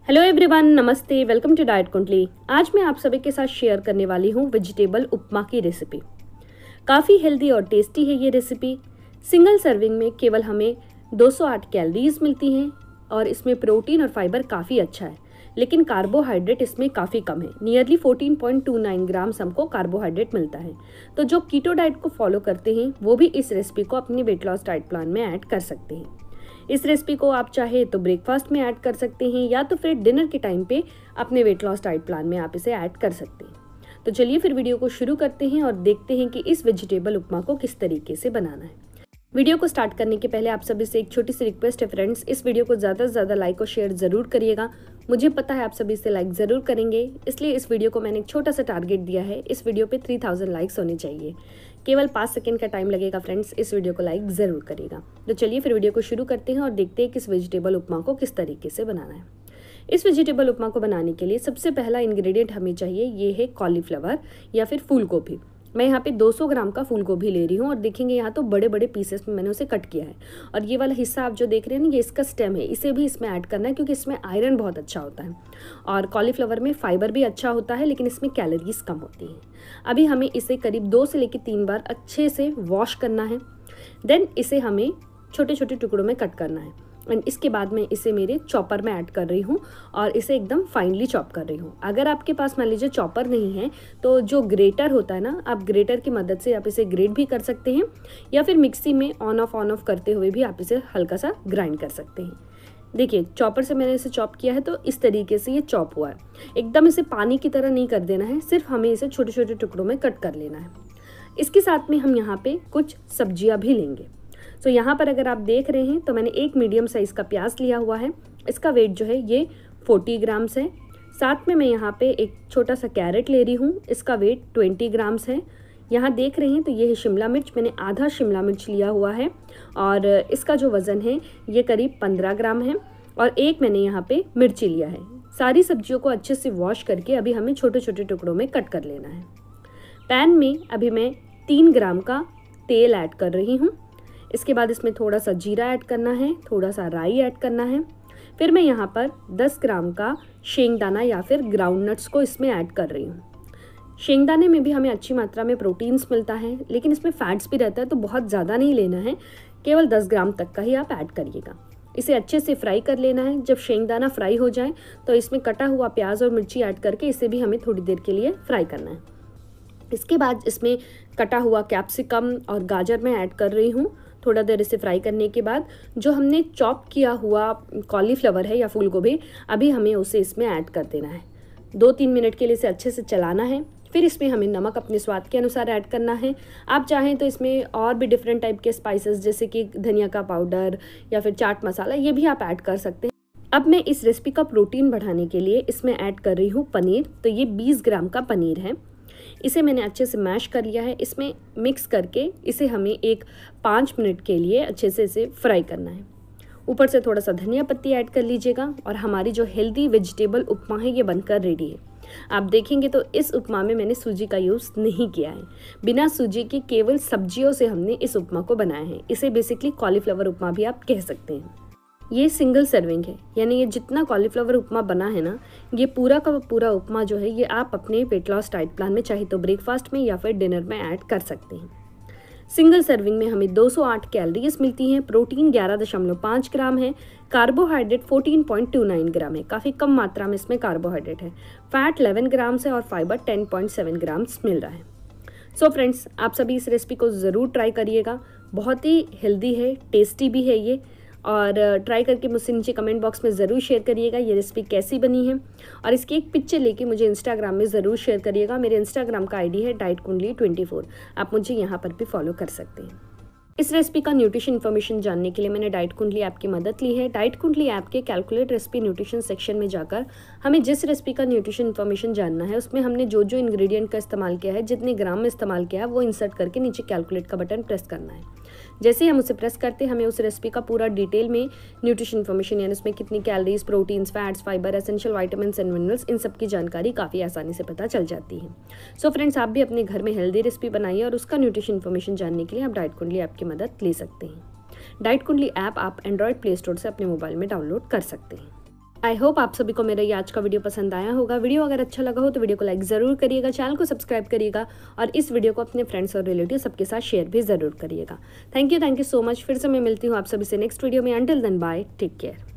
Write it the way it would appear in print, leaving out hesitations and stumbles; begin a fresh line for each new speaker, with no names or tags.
Hello everyone, नमस्ते। Welcome to diet कुंडली। आज मैं आप सभी के साथ शेयर करने वाली हूँ वेजिटेबल उपमा की रेसिपी। काफ़ी हेल्दी और टेस्टी है ये रेसिपी। सिंगल सर्विंग में केवल हमें 208 कैलोरीज मिलती हैं और इसमें प्रोटीन और फाइबर काफ़ी अच्छा है, लेकिन कार्बोहाइड्रेट इसमें काफ़ी कम है। नियरली 14.29 ग्राम्स हमको कार्बोहाइड्रेट मिलता है। तो जो कीटो डाइट को फॉलो करते हैं वो भी इस रेसिपी को अपनी वेट लॉस डाइट प्लान में ऐड कर सकते हैं। इस रेसिपी को आप चाहे तो ब्रेकफास्ट में ऐड कर सकते हैं या तो फिर डिनर के टाइम पे अपने वेट लॉस डाइट प्लान में आप इसे ऐड कर सकते हैं। तो चलिए फिर वीडियो को शुरू करते हैं और देखते हैं कि इस वेजिटेबल उपमा को किस तरीके से बनाना है। वीडियो को स्टार्ट करने के पहले आप सभी से एक छोटी सी रिक्वेस्ट है फ्रेंड्स, इस वीडियो को ज़्यादा से ज़्यादा लाइक और शेयर ज़रूर करिएगा। मुझे पता है आप सभी से लाइक ज़रूर करेंगे, इसलिए इस वीडियो को मैंने एक छोटा सा टारगेट दिया है। इस वीडियो पे 3000 लाइक्स होने चाहिए। केवल 5 सेकंड का टाइम लगेगा फ्रेंड्स, इस वीडियो को लाइक ज़रूर करिएगा। तो चलिए फिर वीडियो को शुरू करते हैं और देखते हैं कि इस वेजिटेबल उपमा को किस तरीके से बनाना है। इस वेजिटेबल उपमा को बनाने के लिए सबसे पहला इंग्रेडिएंट हमें चाहिए, ये है कॉलीफ्लावर या फिर फूल गोभी। मैं यहाँ पे 200 ग्राम का फूल गोभी ले रही हूँ और देखेंगे यहाँ तो बड़े बड़े पीसेस में मैंने उसे कट किया है। और ये वाला हिस्सा आप जो देख रहे हैं ना, ये इसका स्टेम है, इसे भी इसमें ऐड करना है क्योंकि इसमें आयरन बहुत अच्छा होता है और कॉलीफ्लावर में फाइबर भी अच्छा होता है, लेकिन इसमें कैलोरीज कम होती हैं। अभी हमें इसे करीब 2 से लेकर 3 बार अच्छे से वॉश करना है। देन इसे हमें छोटे छोटे टुकड़ों में कट करना है एंड इसके बाद मैं इसे मेरे चॉपर में ऐड कर रही हूँ और इसे एकदम फाइनली चॉप कर रही हूँ। अगर आपके पास मान लीजिए चॉपर नहीं है तो जो ग्रेटर होता है ना, आप ग्रेटर की मदद से आप इसे ग्रेट भी कर सकते हैं या फिर मिक्सी में ऑन ऑफ करते हुए भी आप इसे हल्का सा ग्राइंड कर सकते हैं। देखिए चॉपर से मैंने इसे चॉप किया है तो इस तरीके से ये चॉप हुआ है। एकदम इसे पानी की तरह नहीं कर देना है, सिर्फ हमें इसे छोटे छोटे टुकड़ों में कट कर लेना है। इसके साथ में हम यहाँ पे कुछ सब्जियाँ भी लेंगे। तो यहाँ पर अगर आप देख रहे हैं तो मैंने एक मीडियम साइज़ का प्याज लिया हुआ है। इसका वेट जो है ये 40 ग्राम्स है। साथ में मैं यहाँ पे एक छोटा सा कैरेट ले रही हूँ, इसका वेट 20 ग्राम्स है। यहाँ देख रहे हैं तो ये है शिमला मिर्च, मैंने आधा शिमला मिर्च लिया हुआ है और इसका जो वज़न है ये करीब 15 ग्राम है। और एक मैंने यहाँ पे मिर्ची लिया है। सारी सब्जियों को अच्छे से वॉश करके अभी हमें छोटे छोटे टुकड़ों में कट कर लेना है। पैन में अभी मैं 3 ग्राम का तेल ऐड कर रही हूँ। इसके बाद इसमें थोड़ा सा जीरा ऐड करना है, थोड़ा सा राई ऐड करना है। फिर मैं यहाँ पर 10 ग्राम का शेंगदाना या फिर ग्राउंड नट्स को इसमें ऐड कर रही हूँ। शेंगदाने में भी हमें अच्छी मात्रा में प्रोटीन्स मिलता है, लेकिन इसमें फैट्स भी रहता है, तो बहुत ज़्यादा नहीं लेना है, केवल 10 ग्राम तक का ही आप ऐड करिएगा। इसे अच्छे से फ्राई कर लेना है। जब शेंगदाना फ्राई हो जाए तो इसमें कटा हुआ प्याज और मिर्ची ऐड करके इसे भी हमें थोड़ी देर के लिए फ्राई करना है। इसके बाद इसमें कटा हुआ कैप्सिकम और गाजर मैं ऐड कर रही हूँ। थोड़ा देर इसे फ्राई करने के बाद जो हमने चॉप किया हुआ कॉलीफ्लावर है या फूल गोभी, अभी हमें उसे इसमें ऐड कर देना है। 2-3 मिनट के लिए इसे अच्छे से चलाना है। फिर इसमें हमें नमक अपने स्वाद के अनुसार ऐड करना है। आप चाहें तो इसमें और भी डिफरेंट टाइप के स्पाइसेस जैसे कि धनिया का पाउडर या फिर चाट मसाला, ये भी आप ऐड कर सकते हैं। अब मैं इस रेसिपी का प्रोटीन बढ़ाने के लिए इसमें ऐड कर रही हूँ पनीर। तो ये 20 ग्राम का पनीर है। इसे मैंने अच्छे से मैश कर लिया है। इसमें मिक्स करके इसे हमें एक 5 मिनट के लिए अच्छे से इसे फ्राई करना है। ऊपर से थोड़ा सा धनिया पत्ती ऐड कर लीजिएगा और हमारी जो हेल्दी वेजिटेबल उपमा है ये बनकर रेडी है। आप देखेंगे तो इस उपमा में मैंने सूजी का यूज़ नहीं किया है। बिना सूजी के केवल सब्जियों से हमने इस उपमा को बनाया है। इसे बेसिकली कॉलीफ्लावर उपमा भी आप कह सकते हैं। ये सिंगल सर्विंग है, यानी ये जितना कॉलीफ्लावर उपमा बना है ना, ये पूरा का पूरा उपमा जो है ये आप अपने वेट लॉस डाइट प्लान में चाहे तो ब्रेकफास्ट में या फिर डिनर में ऐड कर सकते हैं। सिंगल सर्विंग में हमें 208 कैलोरीज मिलती हैं, प्रोटीन 11.5 ग्राम है, कार्बोहाइड्रेट 14.29 ग्राम है, काफ़ी कम मात्रा में इसमें कार्बोहाइड्रेट है, फैट 11 ग्राम्स है और फाइबर 10.7 ग्राम्स मिल रहा है। सो फ्रेंड्स, आप सभी इस रेसिपी को ज़रूर ट्राई करिएगा। बहुत ही हेल्दी है, टेस्टी भी है ये, और ट्राई करके मुझसे नीचे कमेंट बॉक्स में ज़रूर शेयर करिएगा ये रेसिपी कैसी बनी है। और इसकी एक पिक्चर लेके मुझे इंस्टाग्राम में ज़रूर शेयर करिएगा। मेरे इंस्टाग्राम का आईडी है डाइट कुंडली 24। आप मुझे यहाँ पर भी फॉलो कर सकते हैं। इस रेसिपी का न्यूट्रिशन इन्फॉर्मेशन जानने के लिए मैंने डाइट कुंडली ऐप की मदद ली है। डाइट कुंडली ऐप के कैलकुलेट रेसिपी न्यूट्रिशन सेक्शन में जाकर हमें जिस रेसिपी का न्यूट्रिशन इन्फॉर्मेशन जानना है उसमें हमने जो जो इंग्रेडिएंट का इस्तेमाल किया है, जितने ग्राम में इस्तेमाल किया है, वो इंसर्ट करके नीचे कैलकुलेट का बटन प्रेस करना है। जैसे ही हम उसे प्रेस करते हैं हमें उस रेसिपी का पूरा डिटेल में न्यूट्रिशन इन्फॉर्मेशन, यानी उसमें कितनी calories, proteins, fats, fibre, essential vitamins and minerals, इन सब की जानकारी काफ़ी आसानी से पता चल जाती है। सो फ्रेंड्स, आप भी अपने घर में हेल्दी रेसिपी बनाइए और उसका न्यूट्रिशन इन्फॉर्मेशन जानने के लिए आप डाइट कुंडली ऐप की मदद ले सकते हैं। डाइट कुंडली ऐप आप एंड्रॉयड प्ले स्टोर से अपने मोबाइल में डाउनलोड कर सकते हैं। आई होप आप सभी को मेरा ये आज का वीडियो पसंद आया होगा। वीडियो अगर अच्छा लगा हो तो वीडियो को लाइक ज़रूर करिएगा, चैनल को सब्सक्राइब करिएगा और इस वीडियो को अपने फ्रेंड्स और रिलेटिव सबके साथ शेयर भी ज़रूर करिएगा। Thank you so much. फिर से मैं मिलती हूँ आप सभी से नेक्स्ट वीडियो में। Until then bye, take care.